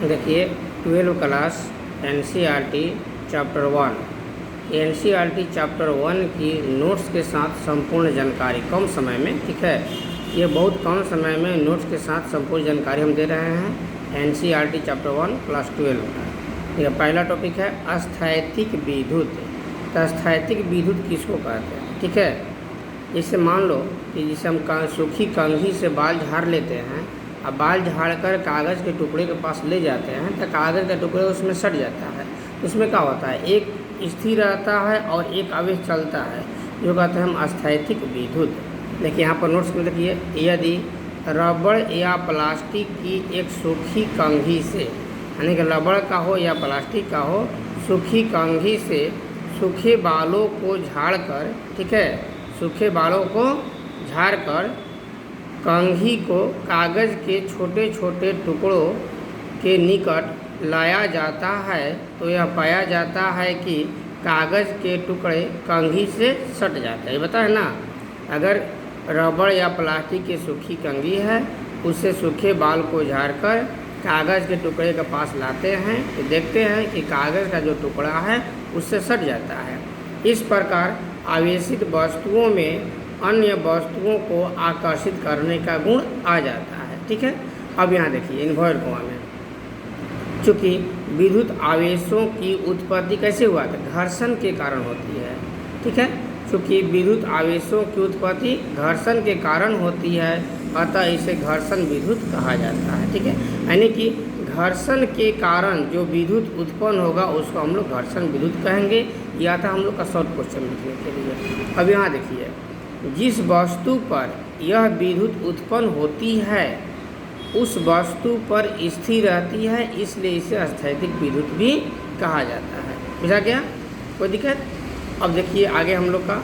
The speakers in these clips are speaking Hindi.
देखिए 12 class NCERT chapter 1 NCERT chapter 1 की नोट्स के साथ संपूर्ण जानकारी कम समय में, ठीक है, ये बहुत कम समय में नोट्स के साथ संपूर्ण जानकारी हम दे रहे हैं। एनसीईआरटी चैप्टर 1 क्लास 12 का ये पहला टॉपिक है अस्थैतिक विद्युत। तो अस्थैतिक विद्युत किसको कहते हैं, ठीक है। जैसे मान लो कि जिसे हम सूखी कंघी से बाल झाड़ लेते हैं, अब बाल झाड़ कर कागज़ के टुकड़े के पास ले जाते हैं तो कागज़ का टुकड़ा उसमें सट जाता है। उसमें क्या होता है, एक स्थिर रहता है और एक आवेश चलता है, जो कहते हैं हम अस्थैतिक विद्युत। देखिए यहाँ पर नोट्स में देखिए, यदि रबड़ या प्लास्टिक की एक सूखी कंघी से, यानी कि रबड़ का हो या प्लास्टिक का हो, सूखी कंघी से सूखे बालों को झाड़ कर, ठीक है, सूखे बालों को झाड़ कर कंघी को कागज़ के छोटे छोटे टुकड़ों के निकट लाया जाता है, तो यह पाया जाता है कि कागज़ के टुकड़े कंघी से सट जाते हैं। बता है ना, अगर रबड़ या प्लास्टिक की सूखी कंघी है, उससे सूखे बाल को झाड़कर कागज़ के टुकड़े के पास लाते हैं तो देखते हैं कि कागज़ का जो टुकड़ा है उससे सट जाता है। इस प्रकार आवेशित वस्तुओं में अन्य वस्तुओं को आकर्षित करने का गुण आ जाता है, ठीक है। अब यहाँ देखिए इन्वर्ट कोमा में, चूँकि विद्युत आवेशों की उत्पत्ति कैसे हुआ था, घर्षण के कारण होती है, ठीक है। चूँकि विद्युत आवेशों की उत्पत्ति घर्षण के कारण होती है, अतः इसे घर्षण विद्युत कहा जाता है, ठीक है। यानी कि घर्षण के कारण जो विद्युत उत्पन्न होगा उसको हम लोग घर्षण विद्युत कहेंगे। यह था हम लोग का शॉर्ट क्वेश्चन लिखने के लिए। अब यहाँ देखिए, जिस वस्तु पर यह विद्युत उत्पन्न होती है उस वस्तु पर स्थिर रहती है, इसलिए इसे अस्थैतिक विद्युत भी कहा जाता है। बुझा गया, कोई दिक्कत। अब देखिए आगे हम लोग का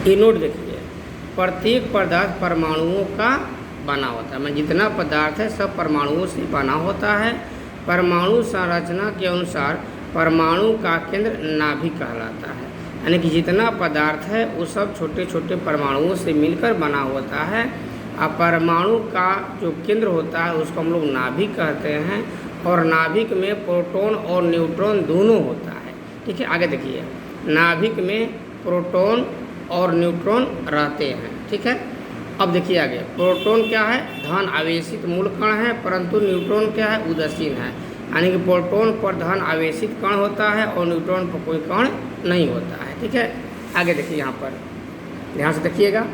ये नोट देखिए, प्रत्येक पदार्थ परमाणुओं का बना होता है। मैं जितना पदार्थ है सब परमाणुओं से बना होता है। परमाणु संरचना के अनुसार परमाणु का केंद्र नाभिक कहलाता है, यानी कि जितना पदार्थ है वो सब छोटे छोटे परमाणुओं से मिलकर बना होता है। अब परमाणु का जो केंद्र होता है उसको हम लोग नाभिक कहते हैं, और नाभिक में प्रोटॉन और न्यूट्रॉन दोनों होता है, ठीक है। आगे देखिए, नाभिक में प्रोटॉन और न्यूट्रॉन रहते हैं, ठीक है। अब देखिए आगे, प्रोटॉन क्या है, धन आवेशित मूल कण है, परंतु न्यूट्रॉन क्या है, उदासीन है। यानी कि प्रोटॉन पर धन आवेशित कण होता है और न्यूट्रॉन पर कोई कण नहीं होता है, ठीक है। आगे देखिए यहाँ पर ध्यान से देखिएगा,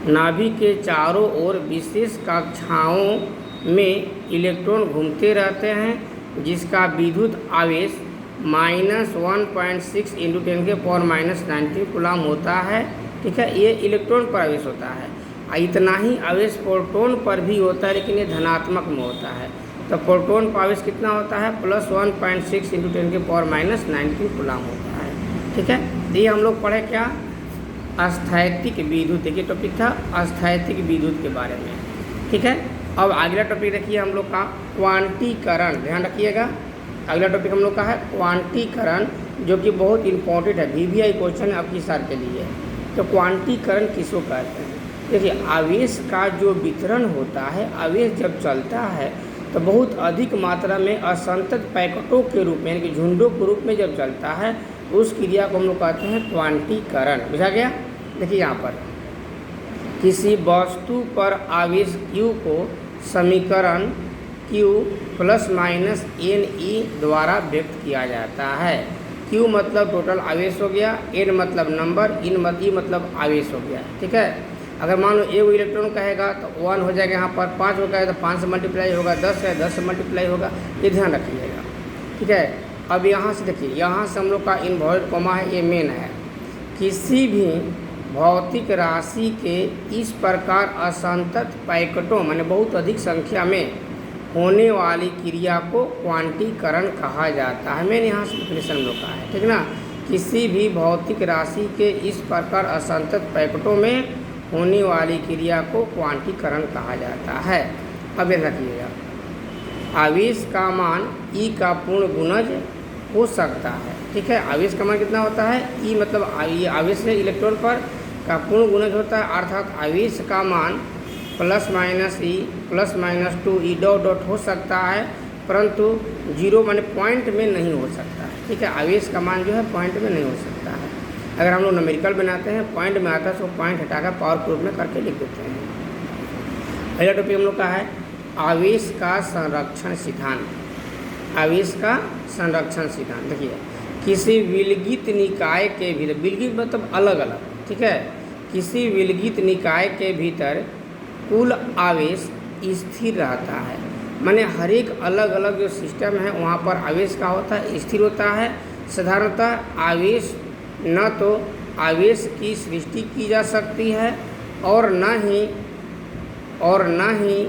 नाभिक के चारों ओर विशेष कक्षाओं में इलेक्ट्रॉन घूमते रहते हैं, जिसका विद्युत आवेश -1.6 × 10⁻⁻⁹ कूलम होता है, ठीक है। ये इलेक्ट्रॉन पर आवेश होता है। इतना ही आवेश प्रोटॉन पर भी होता है, लेकिन ये धनात्मक में होता है। तो प्रोटॉन पर आवेश कितना होता है, +1.6 × 10⁻⁹ कूलम होता है, ठीक है। तो ये हम लोग पढ़े क्या, अस्थैतिक विद्युत। देखिए टॉपिक था अस्थैतिक विद्युत के बारे में, ठीक है। अब अगला टॉपिक देखिए हम लोग का क्वांटीकरण। ध्यान रखिएगा, अगला टॉपिक हम लोग का है क्वांटीकरण, जो कि बहुत इंपॉर्टेंट है, VVI क्वेश्चन है आपकी सार के लिए। तो क्वांटीकरण किसको कहते हैं, देखिए आवेश का जो वितरण होता है, आवेश जब चलता है तो बहुत अधिक मात्रा में असंतत पैकेटों के रूप में, यानी कि झुंडों के रूप में जब चलता है, उस क्रिया को हम लोग कहते हैं क्वांटीकरण। बुझा गया। देखिए यहाँ पर किसी वस्तु पर आवेश Q को समीकरण Q ± NE द्वारा व्यक्त किया जाता है। Q मतलब टोटल आवेश हो गया, N मतलब नंबर, E मतलब आवेश हो गया, ठीक है। अगर मान लो एक इलेक्ट्रॉन कहेगा तो 1 हो जाएगा, यहाँ पर 5 हो गया तो 5 से मल्टीप्लाई होगा, 10 है 10 से मल्टीप्लाई होगा, ये ध्यान रखिएगा, ठीक है। अब यहाँ से देखिए, यहाँ से हम लोग का इन्वर्ट कोमा है, ये मेन है। किसी भी भौतिक राशि के इस प्रकार असंतत पैकेटों, माने बहुत अधिक संख्या में होने वाली क्रिया को क्वांटीकरण कहा जाता है। मैंने यहाँ से डिफिनेशन हम लोग का है, ठीक ना। किसी भी भौतिक राशि के इस प्रकार असंतत पैकेटों में होने वाली क्रिया को क्वांटीकरण कहा जाता है। अब ये रखिएगा, आवेश का मान E का पूर्ण गुणज हो सकता है, ठीक है। आवेश का मान कितना होता है, E मतलब ये आवेश है इलेक्ट्रॉन पर का पूर्ण गुणज होता है, अर्थात आवेश का मान plus minus E plus minus 2 E dot dot हो सकता है, परंतु 0 माने पॉइंट में नहीं हो सकता है। ठीक है, आवेश का मान जो है पॉइंट में नहीं हो सकता है। अगर हम लोग न्यूमेरिकल बनाते हैं पॉइंट में आता है तो पॉइंट हटाकर पावर प्रूफ में करके लिख देते हैं। पहला टॉपिक हम लोग का है आवेश का संरक्षण सिद्धांत। आवेश का संरक्षण सिद्धांत देखिए, किसी विलगित निकाय के भीतर, विलगित मतलब अलग अलग, ठीक है, किसी विलगित निकाय के भीतर कुल आवेश स्थिर रहता है। माने हर एक अलग अलग जो सिस्टम है वहाँ पर आवेश का होता है, स्थिर होता है। साधारणतः आवेश न तो आवेश की सृष्टि की जा सकती है और न ही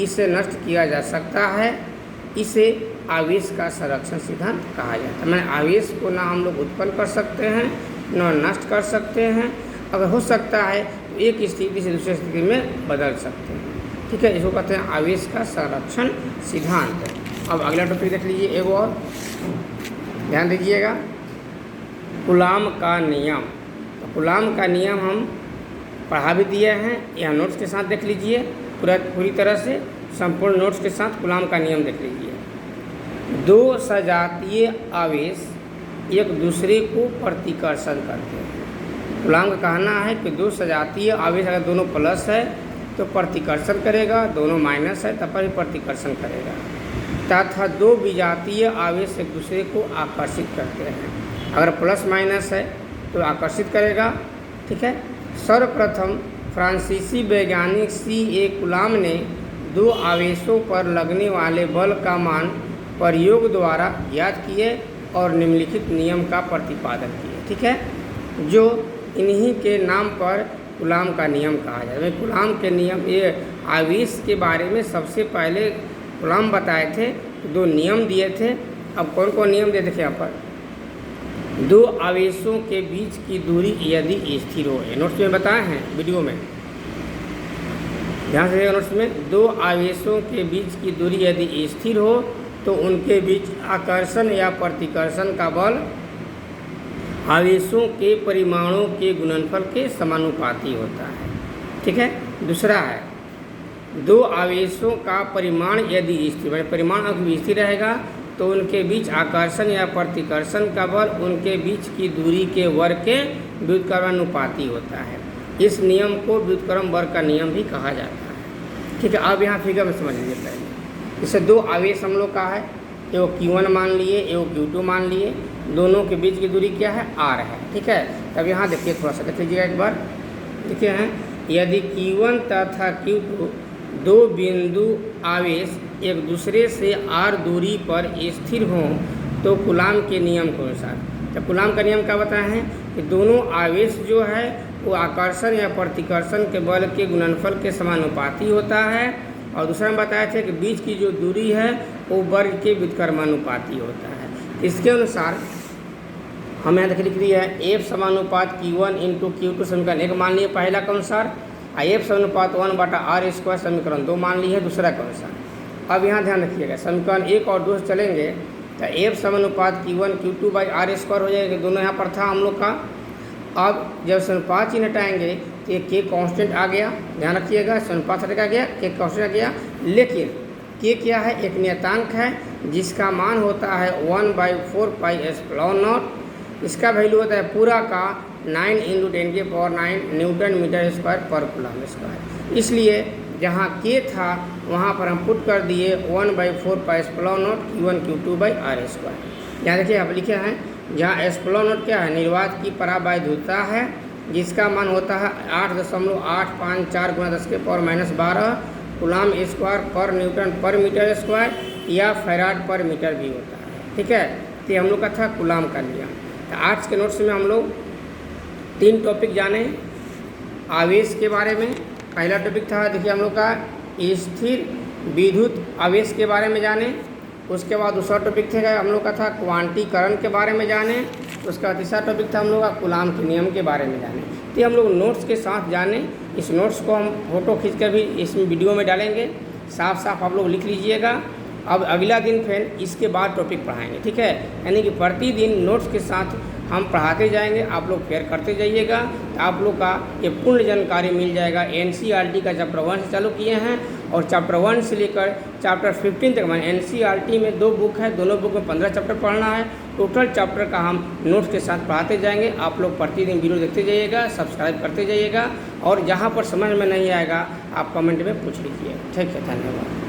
इसे नष्ट किया जा सकता है। इसे आवेश का संरक्षण सिद्धांत कहा जाता है। मैंने आवेश को ना हम लोग उत्पन्न कर सकते हैं न नष्ट कर सकते हैं। अगर हो सकता है तो एक स्थिति से दूसरी स्थिति में बदल सकते हैं। ठीक है, इसको कहते हैं आवेश का संरक्षण सिद्धांत। अब अगला टॉपिक देख लीजिए, एक और ध्यान दीजिएगा, कूलाम का नियम। तो कूलाम का नियम हम पढ़ा भी दिए हैं, यहाँ नोट्स के साथ देख लीजिए, पूरी तरह से संपूर्ण नोट्स के साथ कूलाम का नियम देख लीजिए। दो सजातीय आवेश एक दूसरे को प्रतिकर्षण करते हैं। कूलाम का कहना है कि दो सजातीय आवेश अगर दोनों प्लस है तो प्रतिकर्षण करेगा, दोनों माइनस है तब पर प्रतिकर्षण करेगा। तथा दो विजातीय आवेश एक दूसरे को आकर्षित करते हैं। अगर प्लस माइनस है तो आकर्षित करेगा। ठीक है, सर्वप्रथम फ्रांसीसी वैज्ञानिक C.A. कूलाम ने दो आवेशों पर लगने वाले बल का मान प्रयोग द्वारा ज्ञात किए और निम्नलिखित नियम का प्रतिपादन किए। ठीक है, जो इन्हीं के नाम पर कूलाम का नियम कहा जाता है। कूलाम के नियम, ये आवेश के बारे में सबसे पहले कूलाम बताए थे, दो नियम दिए थे। अब कौन कौन नियम दिए देखे यहाँ पर, दो आवेशों के बीच की दूरी यदि स्थिर हो, नोट्स में बताए हैं वीडियो में, ध्यान से देखिएगा नोट्स में, दो आवेशों के बीच की दूरी यदि स्थिर हो तो उनके बीच आकर्षण या प्रतिकर्षण का बल आवेशों के परिमाणों के गुणनफल के समानुपाती होता है। ठीक है, दूसरा है दो आवेशों का परिमाण यदि स्थिर, परिमाण अगर स्थिर रहेगा तो उनके बीच आकर्षण या प्रतिकर्षण का बल उनके बीच की दूरी के वर्ग के व्युत्क्रमानुपाती होता है। इस नियम को व्युत्क्रम वर्ग का नियम भी कहा जाता है। ठीक है, अब यहाँ फिगर में समझ लीजिए पहले। इससे दो आवेश हम लोग का है, एगो Q1 मान लिए, एगो Q2 मान लिए, दोनों के बीच की दूरी क्या है, R है। ठीक है, तब यहाँ देखिए, थोड़ा सा देख लीजिएगा एक बार, देखिए हैं, यदि Q1 तथा Q2 दो बिंदु आवेश एक दूसरे से R दूरी पर स्थिर हों तो कूलाम के नियम के अनुसार, तो कूलाम का नियम क्या बताए हैं कि दोनों आवेश जो है वो आकर्षण या प्रतिकर्षण के बल के गुणनफल के समानुपाती होता है। और दूसरा में बताए थे कि बीच की जो दूरी है वो वर्ग के व्युत्क्रमानुपाती होता है। इसके अनुसार हम यहाँ लिख दिया है F समानुपात Q1 इंटू Q2 समीकरण 1 मान लिए पहला के अनुसार, F समानुपात 1/r² समीकरण 2 मान लिए दूसरा के अनुसार। अब यहाँ ध्यान रखिएगा, समीकरण 1 और 2 से चलेंगे तो F समानुपात Q1 Q2/r² हो जाएगा, दोनों यहाँ पर था हम लोग का। अब जब समानुपात चिन्ह हटाएंगे तो ये K कांस्टेंट आ गया, ध्यान रखिएगा, समानुपात हटा गया, K कांस्टेंट आ गया। लेकिन K क्या है, एक नियतांक है जिसका मान होता है 1/4πε0। इसका वैल्यू होता है पूरा का 9 × 10⁹ न्यूटन मीटर स्क्वायर पर कूलम स्क्वायर। इसलिए जहाँ K था वहाँ पर हम पुट कर दिए 1/4πε0 Q1 Q2/r²। यहाँ देखिए आप लिखे हैं, जहाँ ε0 क्या है, निर्वात की परावैद्युता है जिसका मान होता है 8.854 × 10⁻⁻12 कूलम स्क्वायर पर न्यूटन पर मीटर स्क्वायर या फैराड पर मीटर भी होता है। ठीक है, तो हम लोग का था कूलम का नियम। तो आज के नोट्स में हम लोग 3 टॉपिक जाने आवेश के बारे में। पहला टॉपिक था देखिए हम लोग का स्थिर विद्युत आवेश के बारे में जाने। उसके बाद दूसरा टॉपिक था हम लोग का था क्वांटीकरण के बारे में जाने। उसका तीसरा टॉपिक था हम लोग का कूलम के नियम के बारे में जाने। तो हम लोग नोट्स के साथ जाने। इस नोट्स को हम फोटो खींच कर भी इसमें वीडियो में डालेंगे, साफ साफ आप लोग लिख लीजिएगा। अब अगला दिन फिर इसके बाद टॉपिक पढ़ाएंगे। ठीक है, यानी कि प्रतिदिन नोट्स के साथ हम पढ़ाते जाएंगे, आप लोग फेयर करते जाइएगा, तो आप लोग का ये पूर्ण जानकारी मिल जाएगा। एनसीईआरटी का चैप्टर 1 से चालू किए हैं और चैप्टर 1 से लेकर चैप्टर 15 तक। एनसीईआरटी में 2 बुक है, दोनों बुक में 15 चैप्टर पढ़ना है। टोटल चैप्टर का हम नोट्स के साथ पढ़ाते जाएंगे। आप लोग प्रतिदिन वीडियो देखते जाइएगा, सब्सक्राइब करते जाइएगा, और जहाँ पर समझ में नहीं आएगा आप कमेंट में पूछ लीजिए। ठीक है, धन्यवाद।